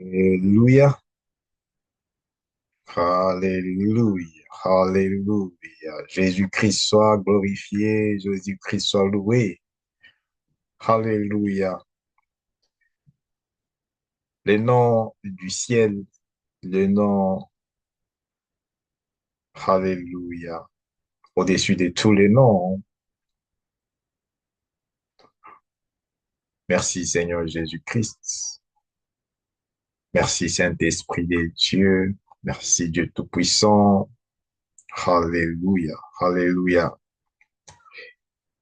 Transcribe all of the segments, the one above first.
Alléluia, Alléluia, Alléluia. Jésus-Christ soit glorifié, Jésus-Christ soit loué. Alléluia. Le nom du ciel, le nom, Alléluia, au-dessus de tous les noms. Merci Seigneur Jésus-Christ. Merci Saint-Esprit de Dieu. Merci Dieu Tout-Puissant. Alléluia, Alléluia.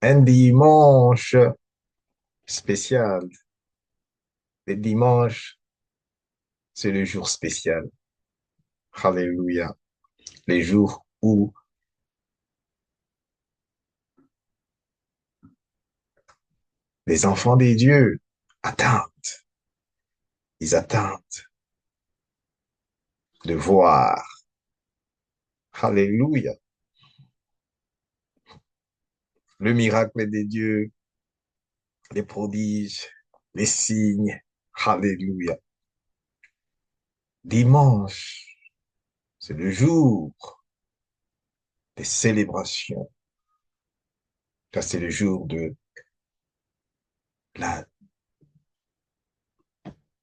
Un dimanche spécial. Le dimanche, c'est le jour spécial. Alléluia. Les jours où les enfants des dieux attendent. Ils attendent de voir. Alléluia. Le miracle des dieux, les prodiges, les signes. Alléluia. Dimanche, c'est le jour des célébrations. Ça, c'est le jour de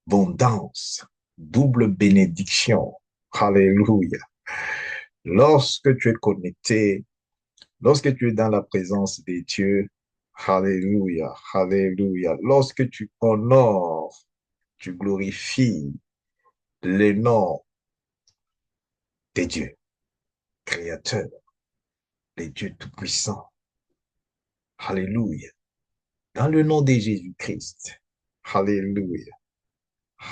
l'abondance, double bénédiction. Alléluia. Lorsque tu es connecté, lorsque tu es dans la présence des dieux, Alléluia, Alléluia. Lorsque tu honores, tu glorifies le nom des dieux, créateurs, les dieux tout-puissants. Alléluia. Dans le nom de Jésus-Christ. Alléluia,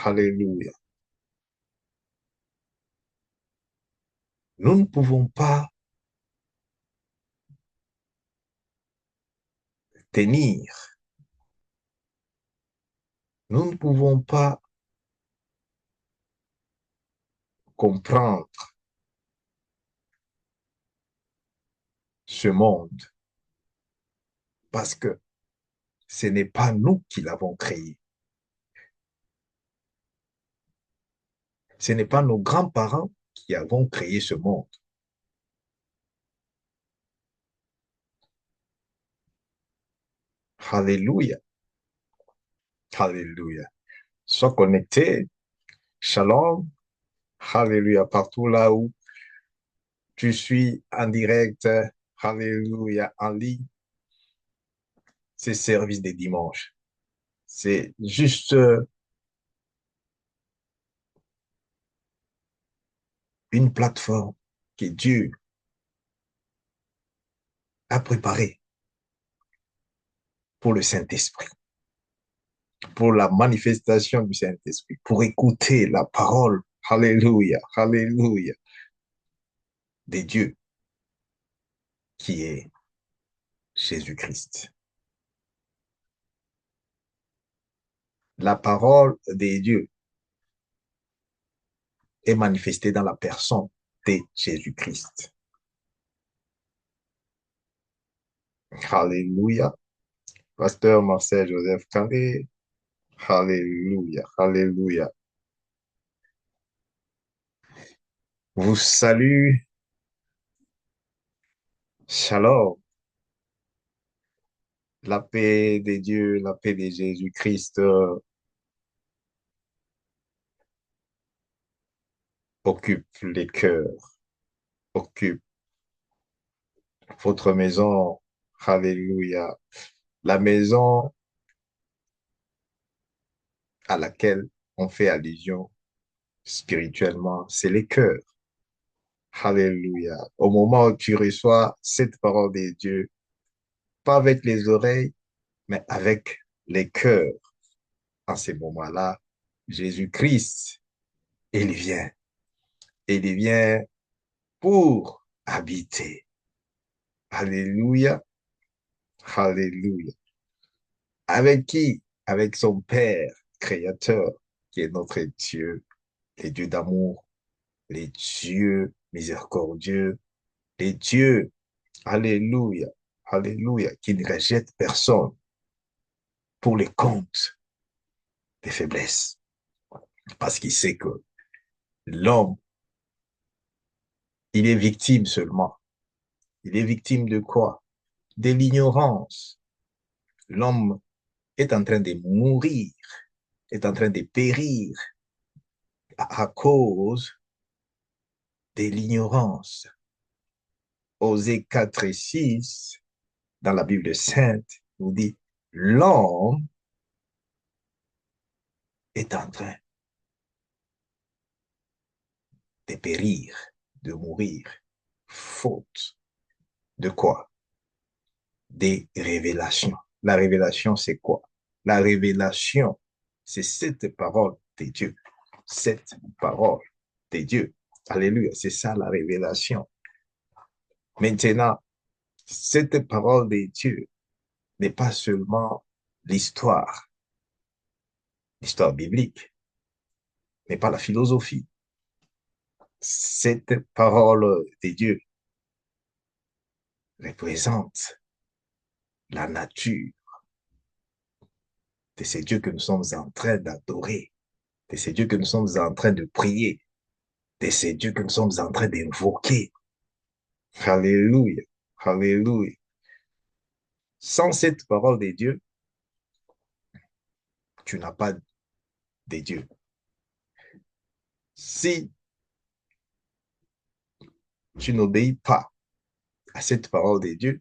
Alléluia. Nous ne pouvons pas tenir, nous ne pouvons pas comprendre ce monde parce que ce n'est pas nous qui l'avons créé. Ce n'est pas nos grands-parents qui avons créé ce monde. Alléluia. Alléluia. Sois connecté. Shalom. Alléluia. Partout là où tu suis en direct. Alléluia. En ligne. C'est service des dimanches. C'est juste une plateforme que Dieu a préparée pour le Saint-Esprit, pour la manifestation du Saint-Esprit, pour écouter la parole. Alléluia. Alléluia. Des dieux qui est Jésus-Christ. La parole des dieux est manifestée dans la personne de Jésus-Christ. Alléluia. Pasteur Marcel Joseph Kandé. Alléluia. Alléluia. Vous salue. Shalom. La paix de Dieu, la paix de Jésus-Christ occupe les cœurs, occupe votre maison. Alléluia. La maison à laquelle on fait allusion spirituellement, c'est les cœurs. Alléluia. Au moment où tu reçois cette parole de Dieu, pas avec les oreilles, mais avec les cœurs. En ces moments-là, Jésus-Christ, il vient. Il vient pour habiter. Alléluia. Alléluia. Avec qui? Avec son Père créateur, qui est notre Dieu, les dieux d'amour, les dieux miséricordieux, les dieux, alléluia, alléluia, qui ne rejette personne pour les comptes des faiblesses. Parce qu'il sait que l'homme, il est victime seulement. Il est victime de quoi? De l'ignorance. L'homme est en train de mourir, est en train de périr à cause de l'ignorance. Osée 4 et 6, dans la Bible sainte, nous dit, l'homme est en train de périr, de mourir, faute de quoi? Des révélations. La révélation, c'est quoi? La révélation, c'est cette parole de Dieu. Cette parole de Dieu. Alléluia, c'est ça la révélation. Maintenant, cette parole de Dieu n'est pas seulement l'histoire, l'histoire biblique, n'est pas la philosophie. Cette parole de Dieu représente la nature de ces dieux que nous sommes en train d'adorer, de ces dieux que nous sommes en train de prier, de ces dieux que nous sommes en train d'invoquer. Alléluia, alléluia. Sans cette parole de Dieu, tu n'as pas de Dieu. Si tu n'obéis pas à cette parole de Dieu,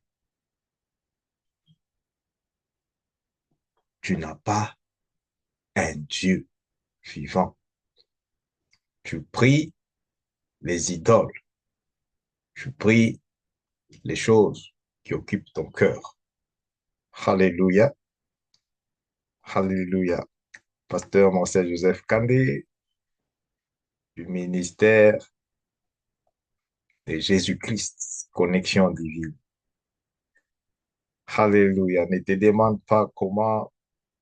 tu n'as pas un Dieu vivant. Tu pries les idoles, tu pries les choses qui occupent ton cœur. Alléluia, alléluia. Pasteur Marcel Joseph Kandé, du ministère de Jésus-Christ, connexion divine. Alléluia. Ne te demande pas comment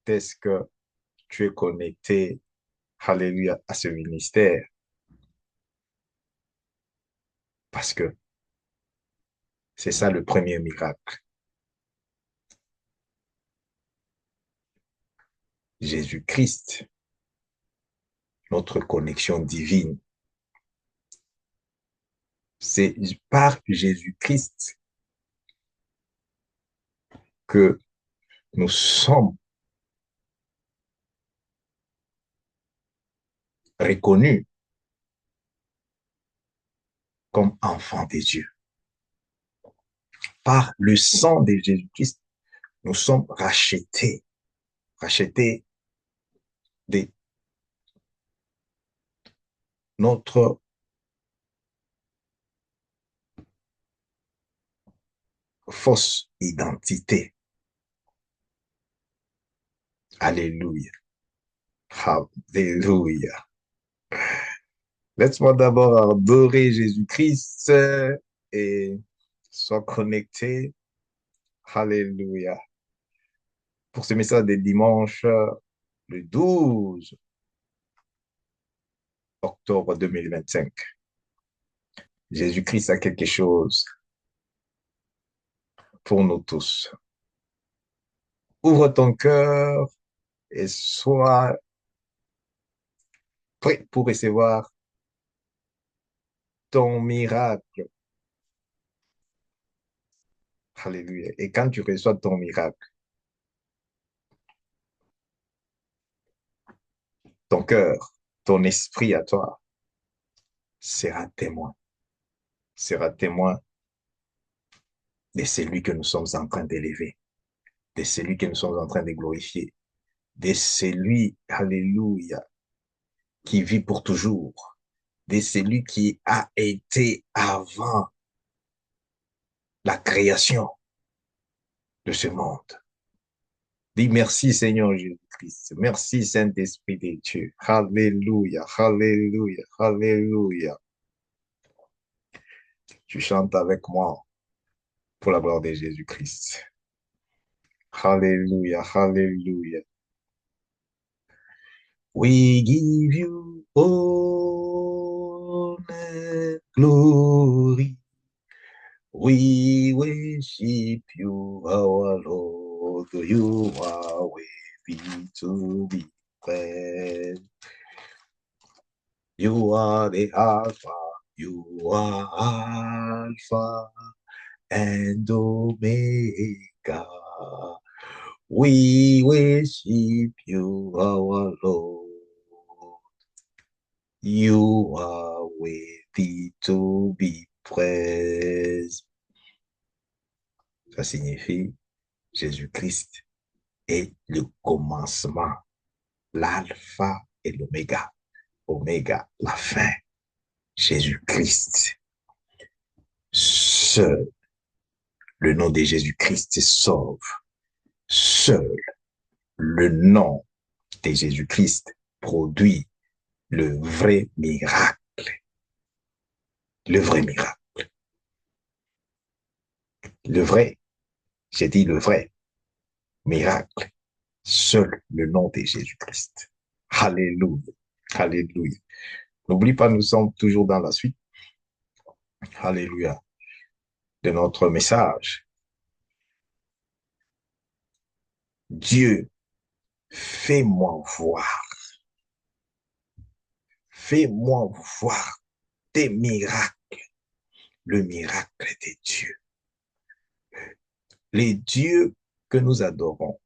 est-ce que tu es connecté, alléluia, à ce ministère. Parce que c'est ça le premier miracle. Jésus-Christ, notre connexion divine. C'est par Jésus-Christ que nous sommes reconnus comme enfants de Dieu. Par le sang de Jésus-Christ, nous sommes rachetés, rachetés de notre fausse identité. Alléluia. Alléluia. Laisse-moi d'abord adorer Jésus-Christ et sois connecté. Alléluia. Pour ce message de dimanche, le 12 octobre 2025. Jésus-Christ a quelque chose pour nous tous. Ouvre ton cœur et sois prêt pour recevoir ton miracle. Alléluia. Et quand tu reçois ton miracle, ton cœur, ton esprit à toi sera sera témoin de celui que nous sommes en train d'élever, de celui que nous sommes en train de glorifier, de celui, alléluia, qui vit pour toujours, de celui qui a été avant la création de ce monde. Dis merci Seigneur Jésus-Christ. Merci Saint-Esprit de Dieu. Alléluia, alléluia, alléluia. Tu chantes avec moi pour la gloire de Jésus-Christ. Alléluia, alléluia. We give you honor, glory. We worship you, our Lord. You are worthy to be praised. You are the Alpha. You are Alpha and Omega. We worship you, our Lord. You are worthy to be praised. Ça signifie Jésus-Christ est le commencement, l'alpha et l'oméga. Oméga, la fin. Jésus-Christ. Seul le nom de Jésus-Christ sauve. Seul le nom de Jésus-Christ produit le vrai miracle. Le vrai miracle. Le vrai, j'ai dit le vrai miracle. Seul le nom de Jésus-Christ. Alléluia. Alléluia. N'oublie pas, nous sommes toujours dans la suite. Alléluia. De notre message. Dieu, fais-moi voir. Fais-moi voir tes miracles. Le miracle de Dieu. Les dieux que nous adorons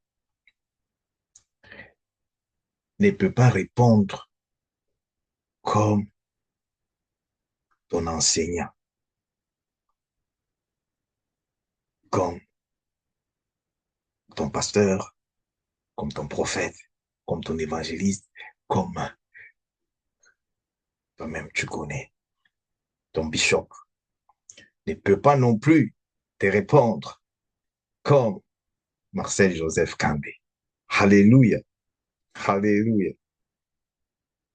ne peut pas répondre comme ton enseignant, comme ton pasteur, comme ton prophète, comme ton évangéliste, comme toi-même tu connais, ton bishop, ne peut pas non plus te répondre comme Marcel Joseph Kandé. Alléluia, alléluia.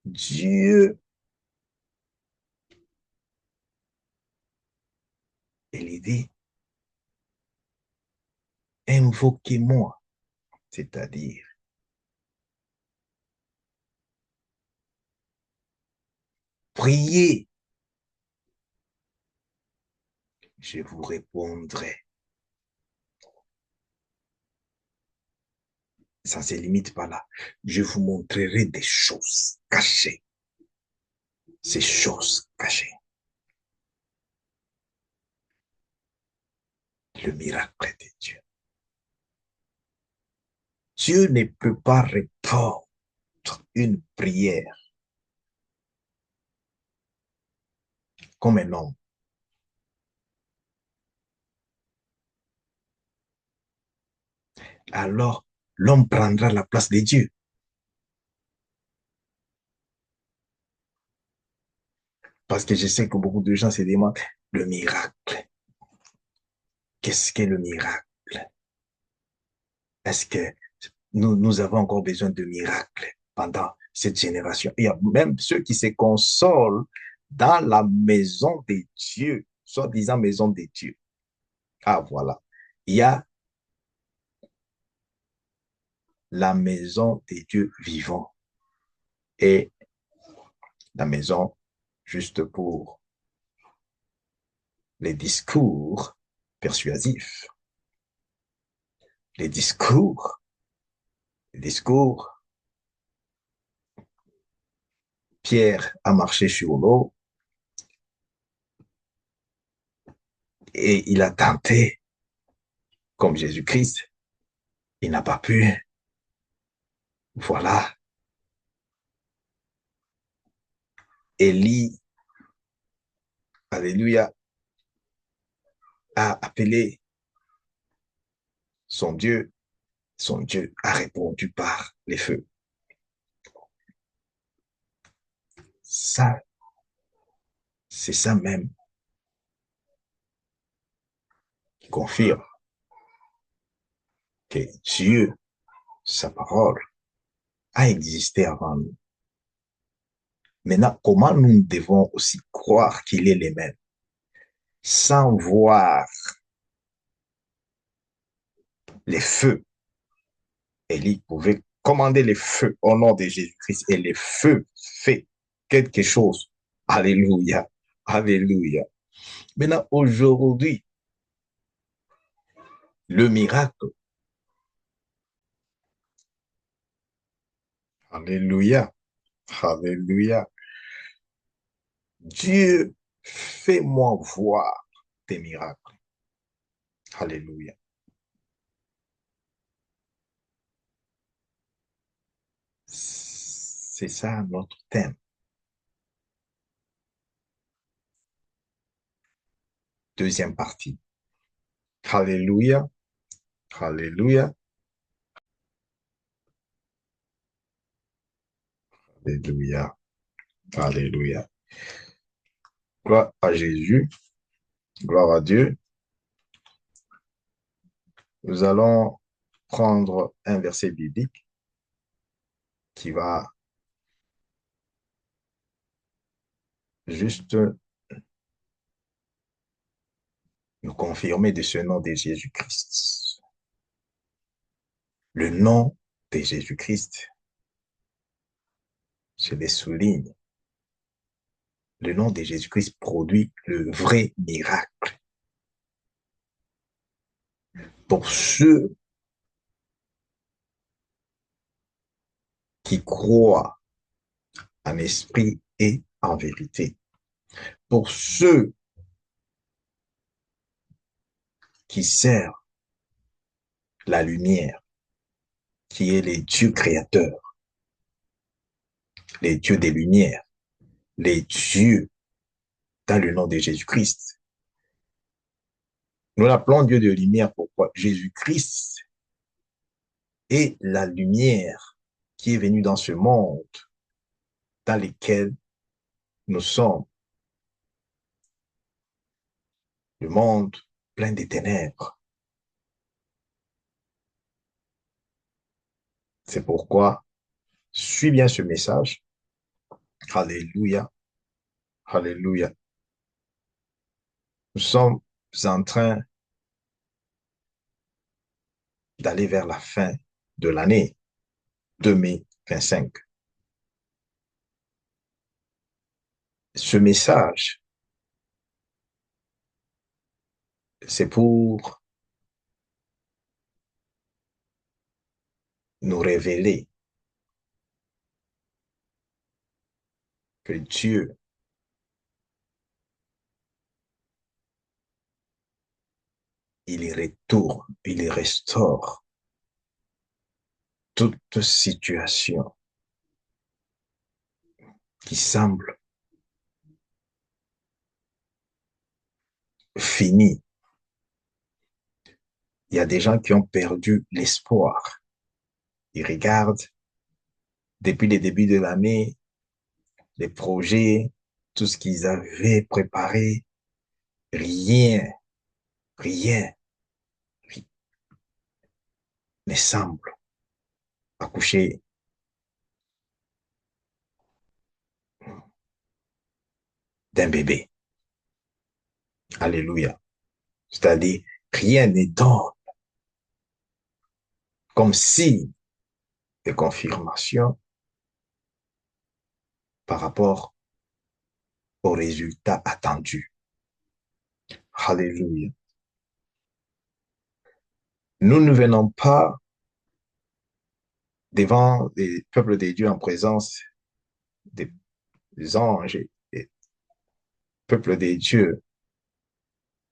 Dieu, il dit, invoquez-moi, c'est-à-dire, priez, je vous répondrai. Ça ne se limite pas là. Je vous montrerai des choses cachées. Ces choses cachées. Le miracle de Dieu. Dieu ne peut pas répondre une prière comme un homme. Alors, l'homme prendra la place de Dieu. Parce que je sais que beaucoup de gens se demandent le miracle. Qu'est-ce qu'est le miracle? Est-ce que nous avons encore besoin de miracles pendant cette génération? Il y a même ceux qui se consolent dans la maison de Dieu, soi-disant maison de Dieu. Ah, voilà. Il y a la maison des dieux vivants et la maison juste pour les discours persuasifs. Les discours, les discours. Pierre a marché sur l'eau et il a tenté comme Jésus-Christ. Il n'a pas pu. Voilà. Élie, alléluia, a appelé son Dieu. Son Dieu a répondu par les feux. Ça, c'est ça même qui confirme que Dieu, sa parole, a existé avant nous. Maintenant, comment nous devons aussi croire qu'il est les mêmes sans voir les feux? Élie pouvait commander les feux au nom de Jésus-Christ et les feux fait quelque chose. Alléluia, alléluia. Maintenant, aujourd'hui, le miracle, alléluia, alléluia. Dieu, fais-moi voir tes miracles. Alléluia. C'est ça notre thème. Deuxième partie. Alléluia. Alléluia. Alléluia. Alléluia. Gloire à Jésus. Gloire à Dieu. Nous allons prendre un verset biblique qui va juste nous confirmer de ce nom de Jésus-Christ. Le nom de Jésus-Christ, je le souligne, le nom de Jésus-Christ produit le vrai miracle pour ceux qui croient en esprit et en vérité. Pour ceux qui servent la lumière, qui est les dieux créateurs, les dieux des lumières, les dieux dans le nom de Jésus-Christ. Nous l'appelons Dieu de lumière. Pourquoi? Jésus-Christ est la lumière qui est venue dans ce monde dans lequel nous sommes, le monde plein de ténèbres. C'est pourquoi, suis bien ce message. Alléluia, alléluia. Nous sommes en train d'aller vers la fin de l'année 2025. Ce message, c'est pour nous révéler que Dieu, il retourne, il restaure toute situation qui semble finie. Il y a des gens qui ont perdu l'espoir. Ils regardent depuis le début de l'année, les projets, tout ce qu'ils avaient préparé, rien, rien ne semble accoucher d'un bébé. Alléluia. C'est-à-dire, rien ne donne comme signe de confirmation par rapport aux résultats attendus. Alléluia. Nous ne venons pas devant les peuples de Dieu en présence des anges et des peuples de Dieu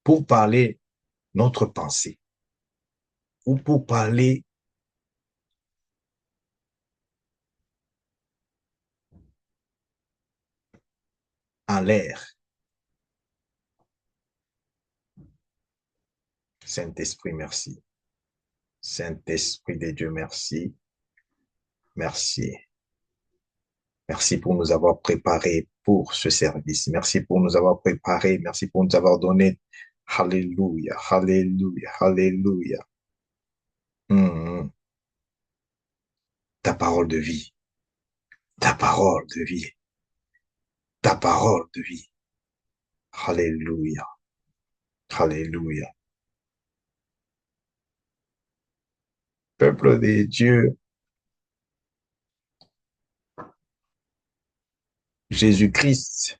pour parler notre pensée ou pour parler en l'air. Saint-Esprit, merci. Saint-Esprit de Dieu, merci. Merci. Merci pour nous avoir préparés pour ce service. Merci pour nous avoir préparés. Merci pour nous avoir donné. Alléluia, alléluia, alléluia. Mm. Ta parole de vie, ta parole de vie, ta parole de vie. Alléluia, alléluia. Peuple de Dieu, Jésus-Christ,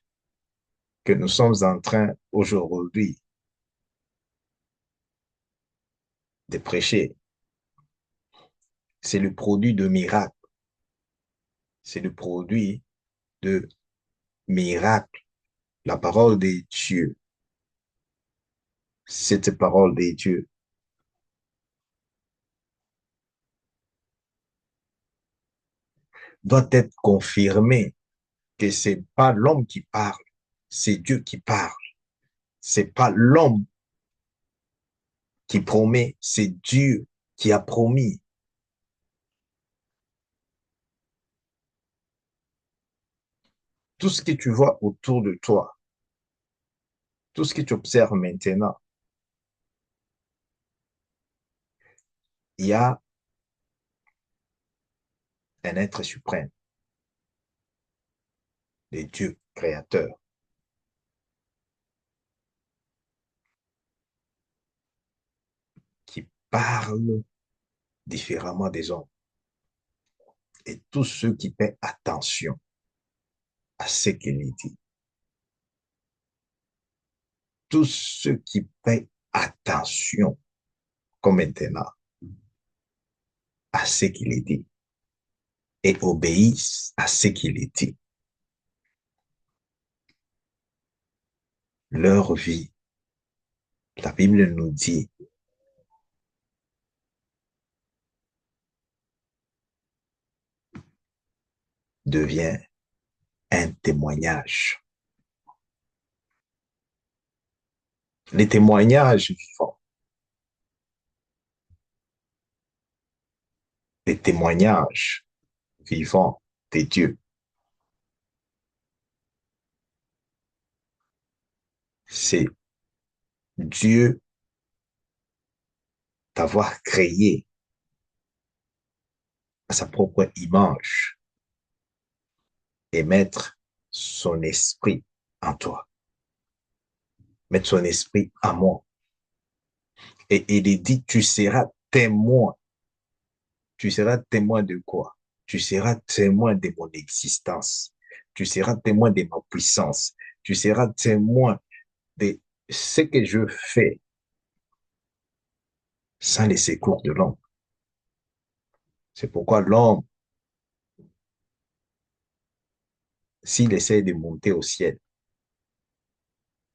que nous sommes en train aujourd'hui de prêcher, c'est le produit de miracles. C'est le produit de miracles La parole de Dieu, cette parole de Dieu doit être confirmée que c'est pas l'homme qui parle, c'est Dieu qui parle. C'est pas l'homme qui promet, c'est Dieu qui a promis. Tout ce que tu vois autour de toi, tout ce que tu observes maintenant, il y a un être suprême, le Dieu créateur, qui parle différemment des hommes. Et tous ceux qui paient attention à ce qu'il dit, tous ceux qui paient attention, comme maintenant, à ce qu'il dit et obéissent à ce qu'il dit, leur vie, la Bible nous dit, devient un témoignage. Les témoignages vivants, les témoignages vivants de Dieu, c'est Dieu d'avoir créé à sa propre image et mettre son esprit en toi, mettre son esprit en moi. Et il dit, tu seras témoin. Tu seras témoin de quoi? Tu seras témoin de mon existence. Tu seras témoin de ma puissance. Tu seras témoin de ce que je fais sans les secours de l'homme. C'est pourquoi l'homme, s'il essaie de monter au ciel,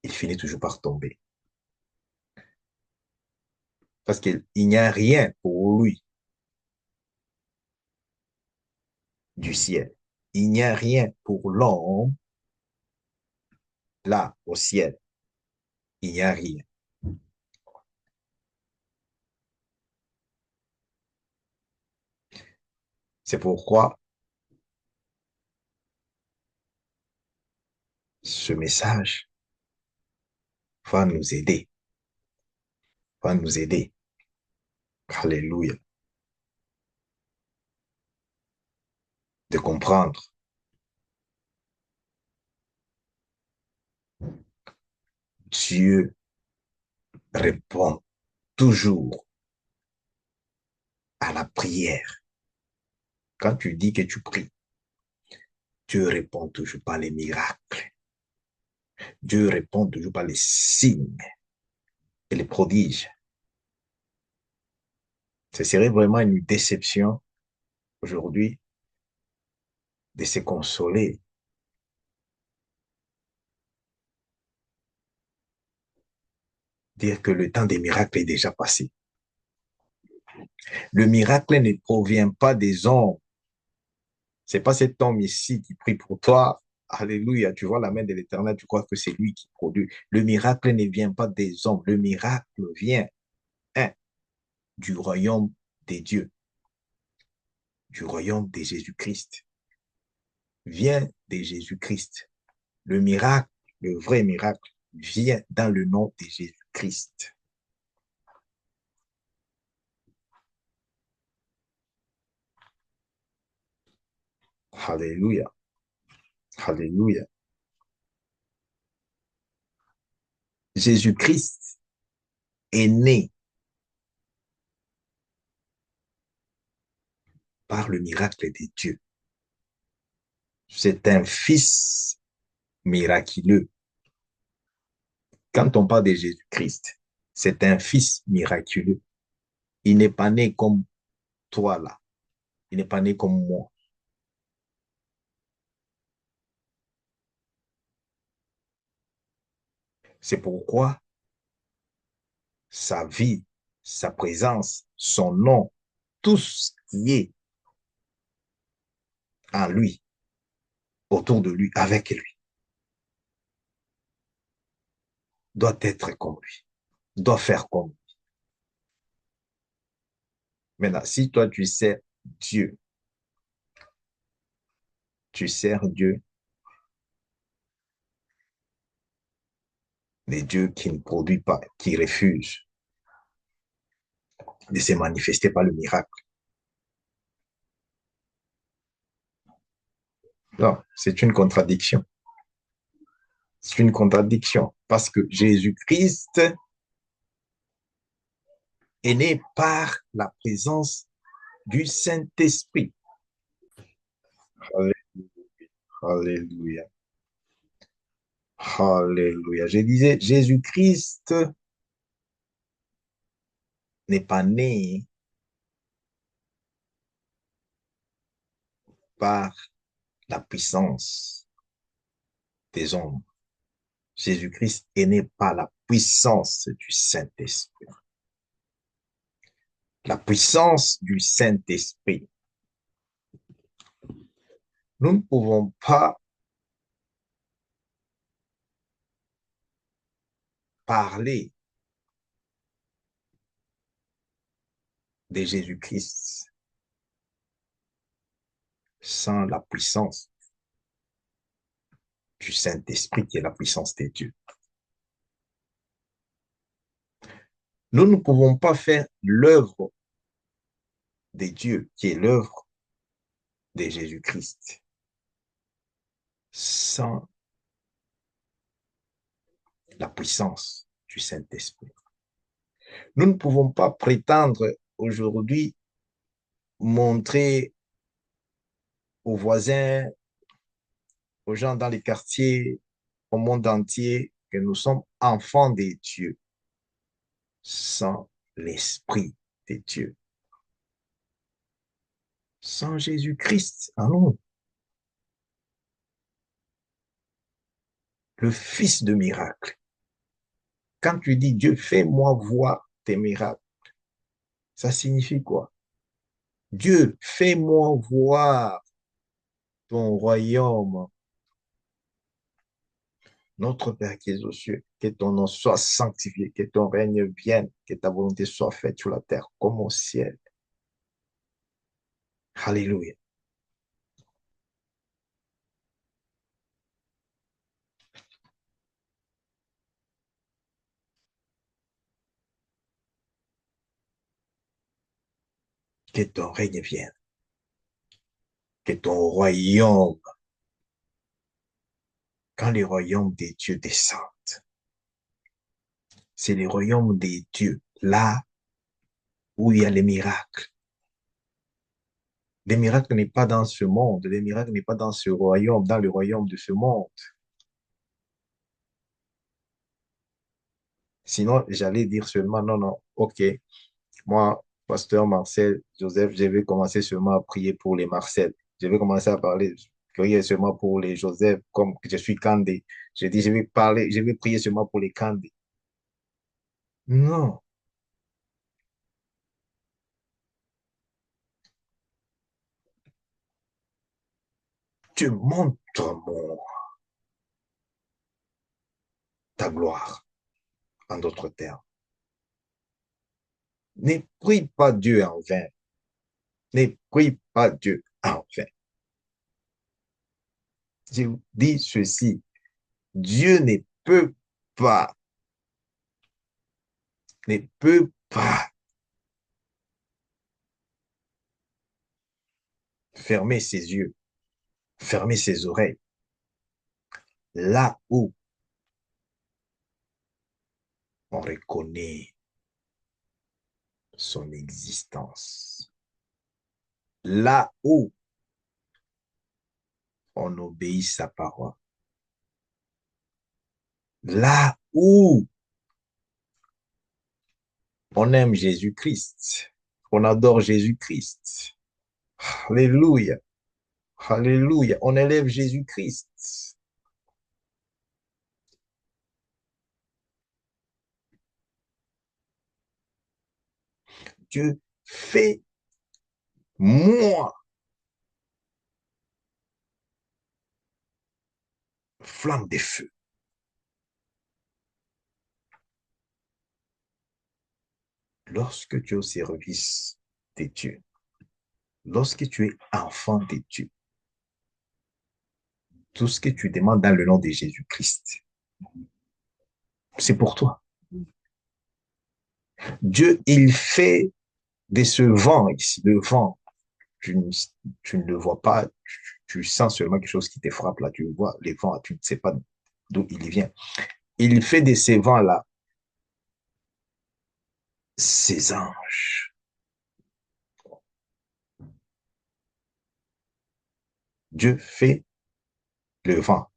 il finit toujours par tomber. Parce qu'il n'y a rien pour lui du ciel. Il n'y a rien pour l'homme là au ciel. Il n'y a rien. C'est pourquoi ce message va nous aider, va nous aider. Alléluia. De comprendre. Dieu répond toujours à la prière. Quand tu dis que tu pries, Dieu répond toujours par les miracles. Dieu répond toujours par les signes et les prodiges. Ce serait vraiment une déception aujourd'hui de se consoler, dire que le temps des miracles est déjà passé. Le miracle ne provient pas des hommes. C'est pas cet homme ici qui prie pour toi. Alléluia, tu vois la main de l'Éternel, tu crois que c'est lui qui produit. Le miracle ne vient pas des hommes. Le miracle vient, hein, du royaume des dieux, du royaume de Jésus-Christ. Vient de Jésus-Christ. Le miracle, le vrai miracle, vient dans le nom de Jésus-Christ. Alléluia, alléluia. Jésus-Christ est né par le miracle de Dieu. C'est un fils miraculeux. Quand on parle de Jésus-Christ, c'est un fils miraculeux. Il n'est pas né comme toi là. Il n'est pas né comme moi. C'est pourquoi sa vie, sa présence, son nom, tout ce qui est en lui, autour de lui, avec lui, doit être comme lui, doit faire comme lui. Maintenant, si toi tu sers Dieu, tu sers Dieu, les dieux qui ne produisent pas, qui refusent de se manifester par le miracle. Non, c'est une contradiction. C'est une contradiction parce que Jésus-Christ est né par la présence du Saint-Esprit. Alléluia. Alléluia. Je disais, Jésus-Christ n'est pas né par la puissance des hommes. Jésus-Christ est né par la puissance du Saint-Esprit. La puissance du Saint-Esprit. Nous ne pouvons pas parler de Jésus-Christ sans la puissance du Saint-Esprit qui est la puissance de Dieu. Nous ne pouvons pas faire l'œuvre de Dieu qui est l'œuvre de Jésus-Christ sans la puissance du Saint-Esprit. Nous ne pouvons pas prétendre aujourd'hui montrer aux voisins, aux gens dans les quartiers, au monde entier, que nous sommes enfants de Dieu sans l'Esprit de Dieu, sans Jésus-Christ en nous, le Fils de miracle. Quand tu dis Dieu, fais-moi voir tes miracles, ça signifie quoi? Dieu, fais-moi voir ton royaume. Notre Père qui es aux cieux, que ton nom soit sanctifié, que ton règne vienne, que ta volonté soit faite sur la terre comme au ciel. Alléluia. Que ton règne vienne, que ton royaume, quand les royaumes des dieux descendent, c'est les royaumes des dieux, là où il y a les miracles. Les miracles n'est pas dans ce monde, les miracles n'est pas dans ce royaume, dans le royaume de ce monde. Sinon, j'allais dire seulement, non, non, ok, moi, pasteur Marcel, Joseph, je vais commencer seulement à prier pour les Marcel. Je vais commencer à parler, prier seulement pour les Joseph, comme je suis Kandé. Je dis, je vais parler, je vais prier seulement pour les Kandé. Non, tu montres-moi ta gloire, en d'autres termes. Ne prie pas Dieu en vain. Ne prie pas Dieu en vain. Je vous dis ceci, Dieu pas, ne peut pas fermer ses yeux, fermer ses oreilles, là où on reconnaît son existence, là où on obéit sa parole, là où on aime Jésus-Christ, on adore Jésus-Christ. Alléluia, alléluia, on élève Jésus-Christ. Dieu, fais-moi flamme de feu. Lorsque tu es au service de Dieu, lorsque tu es enfant de Dieu, tout ce que tu demandes dans le nom de Jésus-Christ, c'est pour toi. Dieu, il fait de ce vent ici, le vent, tu ne, tu ne le vois pas, tu sens seulement quelque chose qui te frappe là, tu vois les vents, tu ne sais pas d'où il vient. Il fait de ces vents-là ses anges. Dieu fait le vent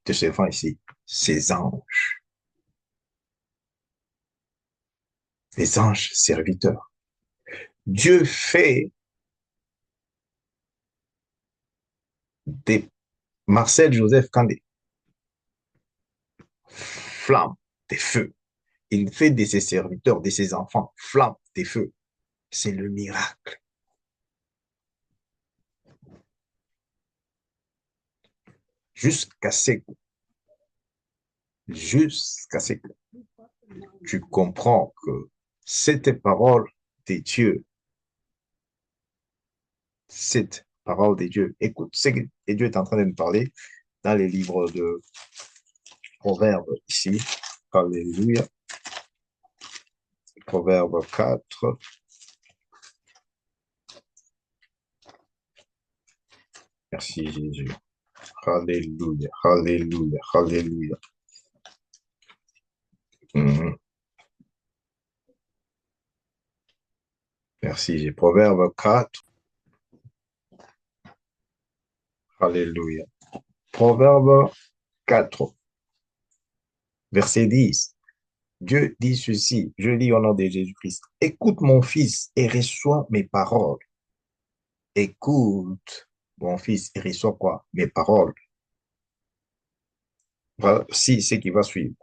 de ce vent ici, ses anges, les anges serviteurs. Dieu fait des Marcel Joseph Kandé flammes, des feux. Il fait de ses serviteurs, de ses enfants, flammes, des feux. C'est le miracle. Jusqu'à ce que, jusqu'à ce que tu comprends que cette parole de Dieu, cette parole de Dieu, écoute ce que Dieu est en train de nous parler dans les livres de Proverbes ici. Alléluia. Proverbe 4. Merci Jésus. Alléluia, alléluia, alléluia. Mhm. Merci Jésus. Proverbe 4. Alléluia. Proverbe 4, verset 10. Dieu dit ceci, je lis au nom de Jésus-Christ. Écoute mon fils et reçois mes paroles. Écoute mon fils et reçois quoi? Mes paroles. Voici ce qui va suivre.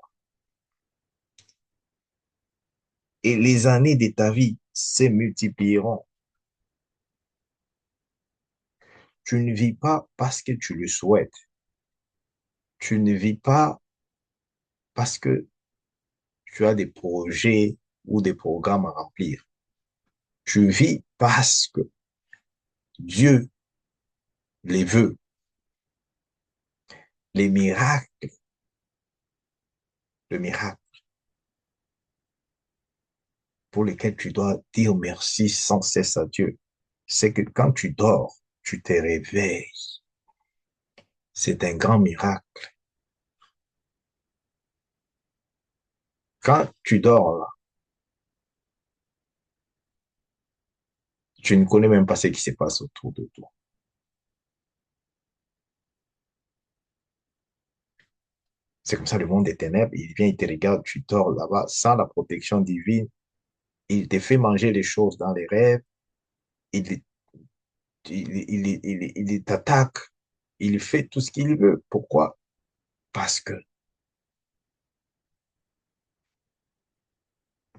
Et les années de ta vie se multiplieront. Tu ne vis pas parce que tu le souhaites. Tu ne vis pas parce que tu as des projets ou des programmes à remplir. Tu vis parce que Dieu les veut. Les miracles, le miracle pour lesquels tu dois dire merci sans cesse à Dieu, c'est que quand tu dors, tu te réveilles. C'est un grand miracle. Quand tu dors, là, tu ne connais même pas ce qui se passe autour de toi. C'est comme ça le monde des ténèbres, il vient, il te regarde, tu dors là-bas sans la protection divine, il te fait manger les choses dans les rêves, il, il t'attaque, il fait tout ce qu'il veut. Pourquoi? Parce que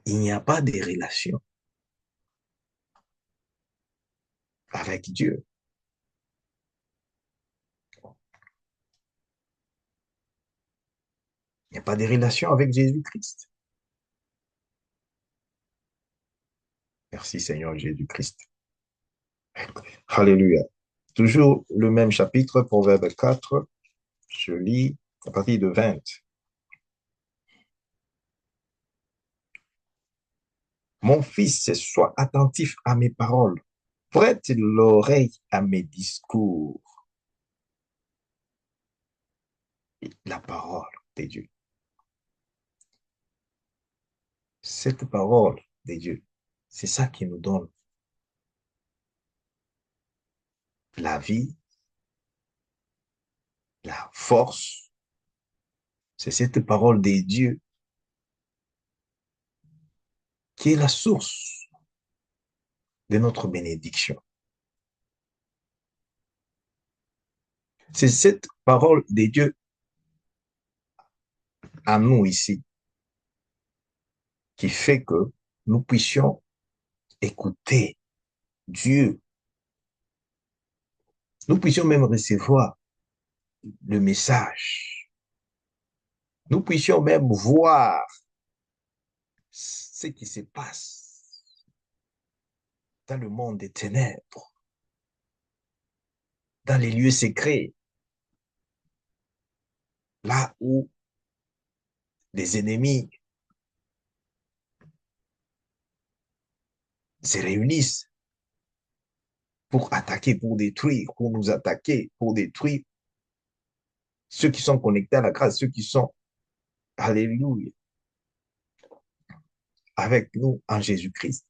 il n'y a pas de relation avec Dieu. Il n'y a pas de relation avec Jésus-Christ. Merci Seigneur Jésus-Christ. Alléluia. Toujours le même chapitre, Proverbe 4, je lis à partir de 20. Mon fils, sois attentif à mes paroles. Prête l'oreille à mes discours. La parole de Dieu. Cette parole de Dieu, c'est ça qui nous donne la vie, la force. C'est cette parole de Dieu qui est la source de notre bénédiction. C'est cette parole de Dieu à nous ici qui fait que nous puissions écouter Dieu. Nous puissions même recevoir le message. Nous puissions même voir ce qui se passe dans le monde des ténèbres, dans les lieux secrets, là où les ennemis se réunissent pour attaquer, pour détruire, pour nous attaquer, pour détruire ceux qui sont connectés à la grâce, ceux qui sont, alléluia, avec nous en Jésus-Christ.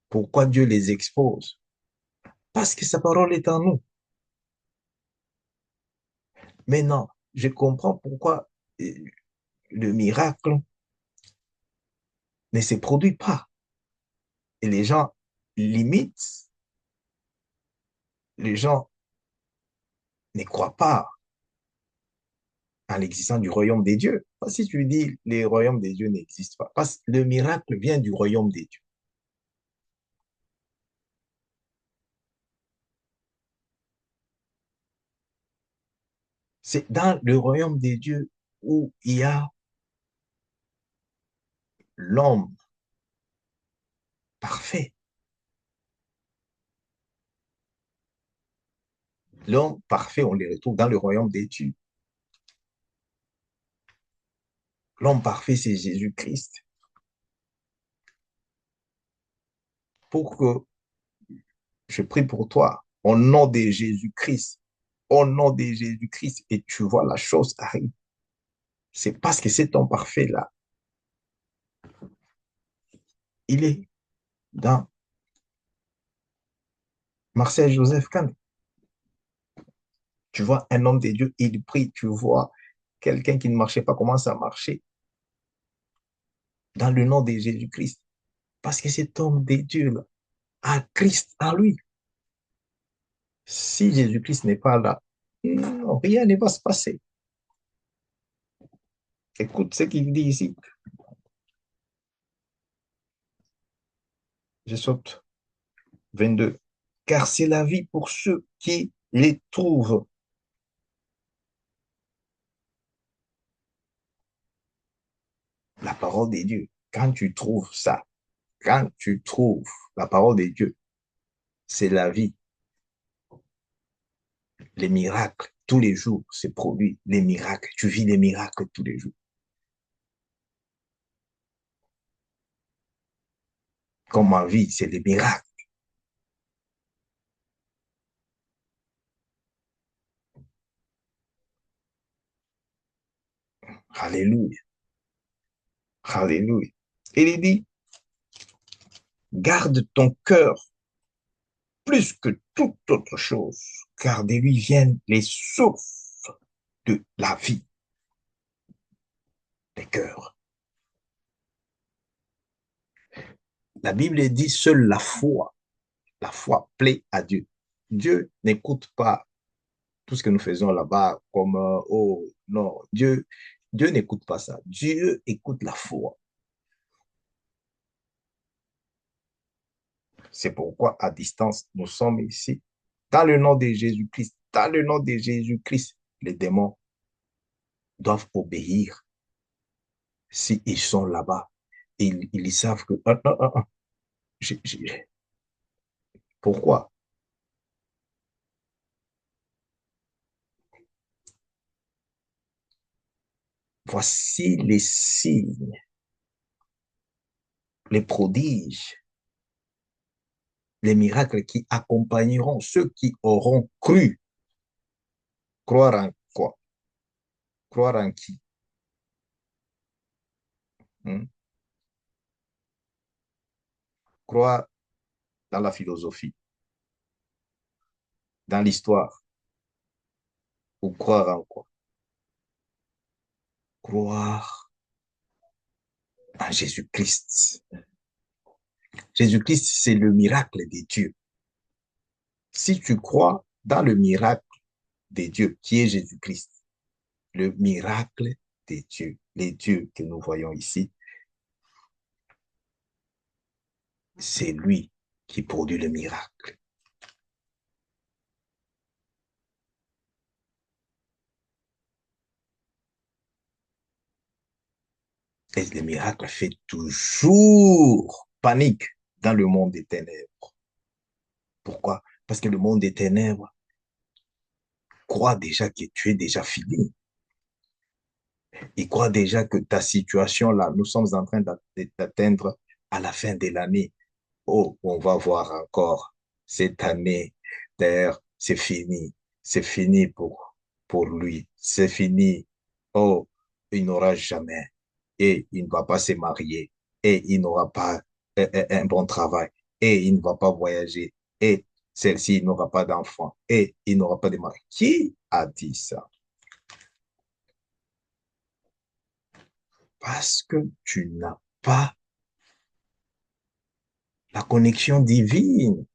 Pourquoi Dieu les expose? Parce que sa parole est en nous. Maintenant, je comprends pourquoi le miracle ne se produit pas. Et les gens limitent, les gens ne croient pas à l'existence du royaume des dieux. Parce que si tu dis le royaume des dieux n'existe pas, parce que le miracle vient du royaume des dieux. C'est dans le royaume des dieux où il y a l'homme parfait. L'homme parfait, on le retrouve dans le royaume des dieux. L'homme parfait, c'est Jésus-Christ. Pour que je prie pour toi, au nom de Jésus-Christ, au nom de Jésus-Christ, et tu vois la chose arrive. C'est parce que cet homme parfait-là, il est dans Marcel Joseph Kahn. Tu vois un homme de Dieu, il prie, tu vois quelqu'un qui ne marchait pas commence à marcher dans le nom de Jésus-Christ. Parce que cet homme de Dieu-là a Christ en lui. Si Jésus-Christ n'est pas là, non, rien ne va se passer. Écoute ce qu'il dit ici. Je saute 22. Car c'est la vie pour ceux qui les trouvent. La parole de Dieu. Quand tu trouves ça, quand tu trouves la parole de Dieu, c'est la vie. Les miracles, tous les jours, se produisent. Les miracles, tu vis les miracles tous les jours. Comme ma vie, c'est des miracles. Alléluia. Alléluia. Et il dit, garde ton cœur plus que toute autre chose, car de lui viennent les sources de la vie, des cœurs. La Bible dit, seule la foi plaît à Dieu. Dieu n'écoute pas tout ce que nous faisons là-bas comme, oh non, Dieu n'écoute pas ça. Dieu écoute la foi. C'est pourquoi, à distance, nous sommes ici. Dans le nom de Jésus-Christ, dans le nom de Jésus-Christ, les démons doivent obéir s'ils sont là-bas. Ils savent que, j'ai- j'ai- pourquoi? Voici les signes, les prodiges, les miracles qui accompagneront ceux qui auront cru. Croire en quoi? Croire en qui? Hmm? Croire dans la philosophie, dans l'histoire, ou croire en quoi? Croire en Jésus-Christ. Jésus-Christ, c'est le miracle de Dieu. Si tu crois dans le miracle de Dieu, qui est Jésus-Christ, le miracle de Dieu, les dieux que nous voyons ici, c'est lui qui produit le miracle. Et le miracle fait toujours panique dans le monde des ténèbres. Pourquoi? Parce que le monde des ténèbres croit déjà que tu es déjà fini. Il croit déjà que ta situation là, nous sommes en train d'atteindre à la fin de l'année. Oh, on va voir encore cette année. D'ailleurs, c'est fini. C'est fini pour lui. C'est fini. Oh, il n'aura jamais. Et il ne va pas se marier. Et il n'aura pas un bon travail. Et il ne va pas voyager. Et celle-ci n'aura pas d'enfant. Et il n'aura pas de mari. Qui a dit ça? Parce que tu n'as pas la connexion divine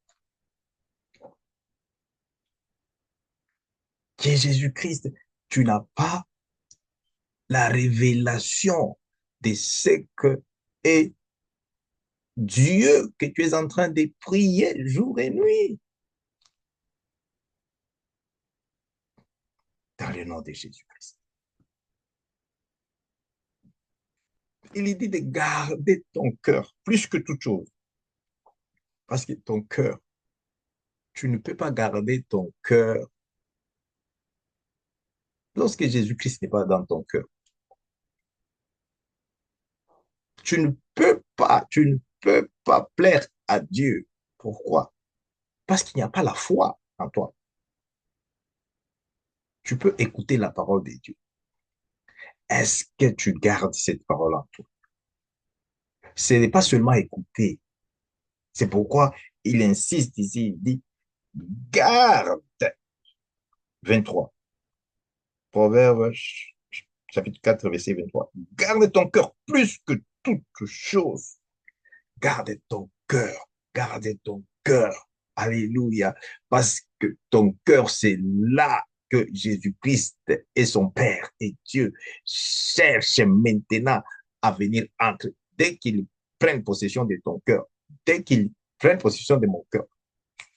qui est Jésus-Christ. Tu n'as pas la révélation de ce que est Dieu que tu es en train de prier jour et nuit dans le nom de Jésus-Christ. Il est dit de garder ton cœur plus que toute chose. Parce que ton cœur, tu ne peux pas garder ton cœur lorsque Jésus-Christ n'est pas dans ton cœur. Tu ne peux pas plaire à Dieu. Pourquoi? Parce qu'il n'y a pas la foi en toi. Tu peux écouter la parole de Dieu. Est-ce que tu gardes cette parole en toi? Ce n'est pas seulement écouter. C'est pourquoi il insiste ici, il dit, garde, 23, Proverbe chapitre 4, verset 23. Garde ton cœur plus que toute chose. Garde ton cœur, garde ton cœur. Alléluia. Parce que ton cœur, c'est là que Jésus-Christ et son Père et Dieu cherchent maintenant à venir entre. Dès qu'ils prennent possession de ton cœur, dès qu'ils prennent possession de mon cœur,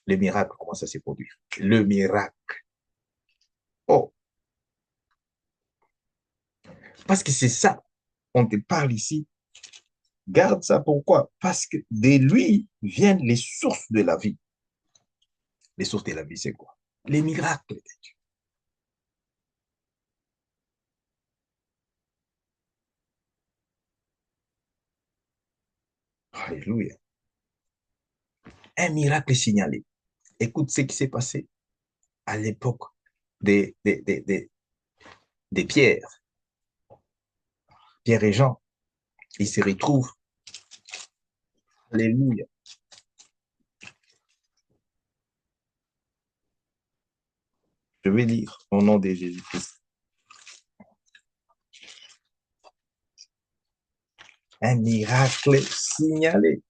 le miracle commence à se produire. Le miracle. Oh, parce que c'est ça. On te parle ici. Garde ça. Pourquoi? Parce que de lui viennent les sources de la vie. Les sources de la vie, c'est quoi? Les miracles. Alléluia. Un miracle signalé. Écoute ce qui s'est passé à l'époque des, des, des, des, des Pierre. Pierre et Jean. Ils se retrouvent. Alléluia. Je vais lire au nom de Jésus-Christ. Un miracle signalé.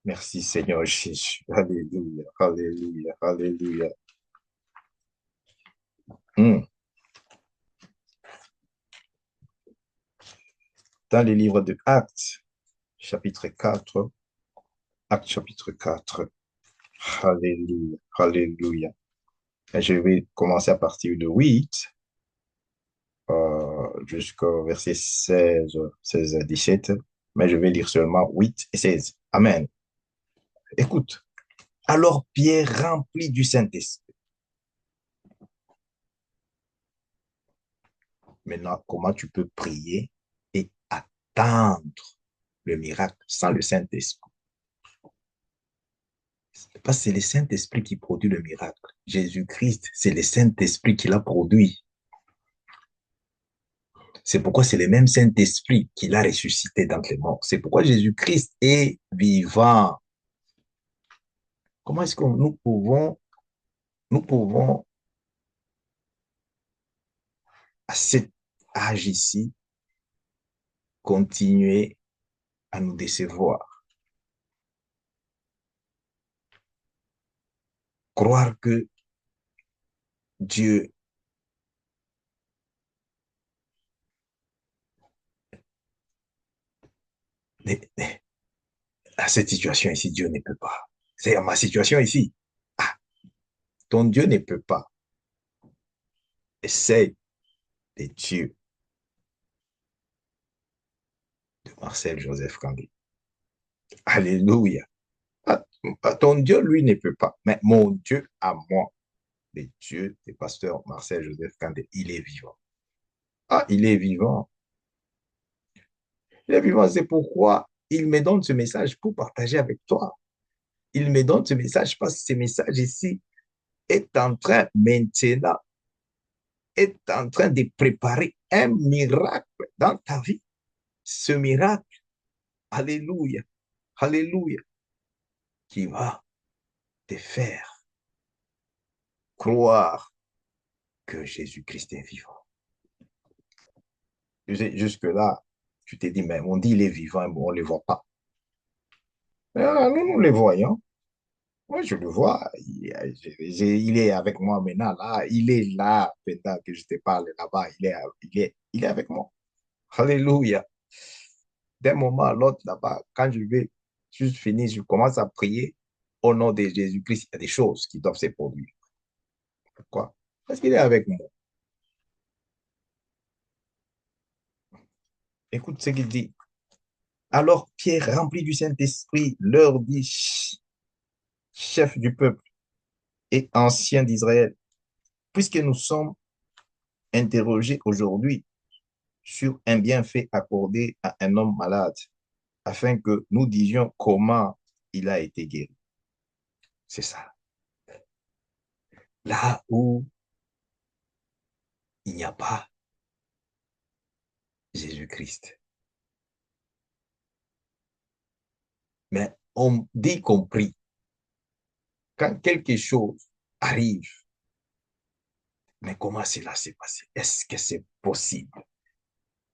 Merci Seigneur Jésus. Alléluia. Alléluia. Alléluia. Hmm. Dans le livre de Actes, chapitre 4, Actes chapitre 4. Alléluia. Alléluia. Et je vais commencer à partir de 8 jusqu'au verset 16 à 17, mais je vais lire seulement 8 et 16. Amen. Écoute, alors Pierre, rempli du Saint-Esprit. Maintenant, comment tu peux prier et attendre le miracle sans le Saint-Esprit? Parce que c'est le Saint-Esprit qui produit le miracle. Jésus-Christ, c'est le Saint-Esprit qui l'a produit. C'est pourquoi c'est le même Saint-Esprit qui l'a ressuscité d'entre les morts. C'est pourquoi Jésus-Christ est vivant. Comment est-ce que nous pouvons, à cet âge ici, continuer à nous décevoir? Croire que Dieu, Mais à cette situation ici, Dieu ne peut pas. C'est à ma situation ici. Ah, ton Dieu ne peut pas. Essaye les dieux de Marcel Joseph Kandé. Alléluia. Ah, ton Dieu, lui, ne peut pas. Mais mon Dieu à moi, le Dieu du pasteur Marcel Joseph Kandé, il est vivant. Ah, il est vivant. Il est vivant, c'est pourquoi il me donne ce message pour partager avec toi. Il me donne ce message parce que ce message ici est en train maintenant, est en train de préparer un miracle dans ta vie. Ce miracle, alléluia, alléluia, qui va te faire croire que Jésus-Christ est vivant. Jusque-là, tu t'es dit, mais on dit il est vivant, mais on ne le voit pas. Nous le voyons. Moi, je le vois. Il est avec moi maintenant, là. Il est là, pendant que je te parle là-bas. Il est avec moi. Alléluia. D'un moment à l'autre, là-bas, quand je vais juste finir, je commence à prier au nom de Jésus-Christ. Il y a des choses qui doivent se produire. Pourquoi? Parce qu'il est avec moi. Écoute ce qu'il dit. Alors Pierre, rempli du Saint-Esprit, leur dit, chef du peuple et ancien d'Israël, puisque nous sommes interrogés aujourd'hui sur un bienfait accordé à un homme malade, afin que nous disions comment il a été guéri. C'est ça. Là où il n'y a pas Jésus-Christ. Mais on dit compris, quand quelque chose arrive, mais comment cela s'est passé? Est-ce que c'est possible?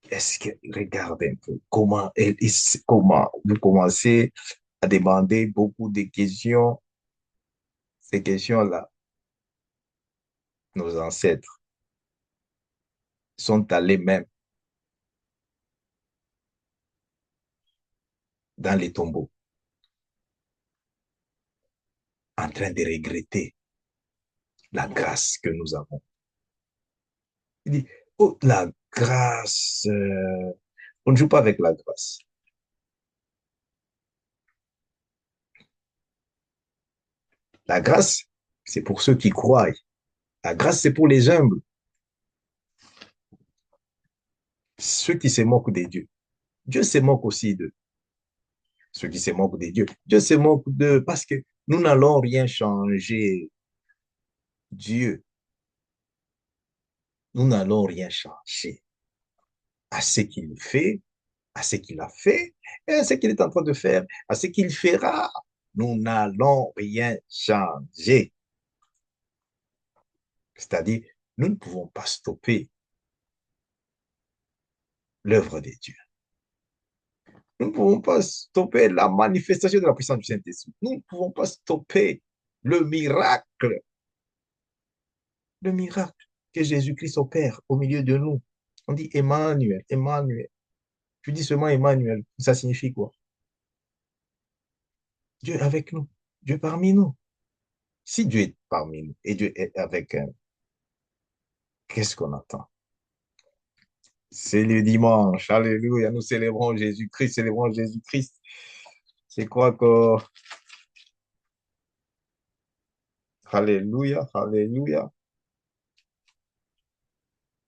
Est-ce que, regarde un peu, comment vous commencez à demander beaucoup de questions, ces questions-là, nos ancêtres sont allés même dans les tombeaux, en train de regretter la grâce que nous avons. Il dit, oh, la grâce, on ne joue pas avec la grâce. La grâce, c'est pour ceux qui croient. La grâce, c'est pour les humbles, ceux qui se moquent de Dieu. Dieu se moque aussi d'eux. Ceux qui se moquent de Dieu. Dieu se moque d'eux parce que nous n'allons rien changer. Dieu, nous n'allons rien changer à ce qu'il fait, à ce qu'il a fait, et à ce qu'il est en train de faire, à ce qu'il fera. Nous n'allons rien changer. C'est-à-dire, nous ne pouvons pas stopper l'œuvre de Dieu. Nous ne pouvons pas stopper la manifestation de la puissance du Saint-Esprit. Nous ne pouvons pas stopper le miracle, le miracle que Jésus-Christ opère au milieu de nous. On dit Emmanuel, Emmanuel. Tu dis seulement Emmanuel. Ça signifie quoi? Dieu avec nous, Dieu parmi nous. Si Dieu est parmi nous et Dieu est avec nous, qu'est-ce qu'on attend? C'est le dimanche. Alléluia. Nous célébrons Jésus-Christ, célébrons Jésus-Christ. C'est quoi que... Alléluia, Alléluia,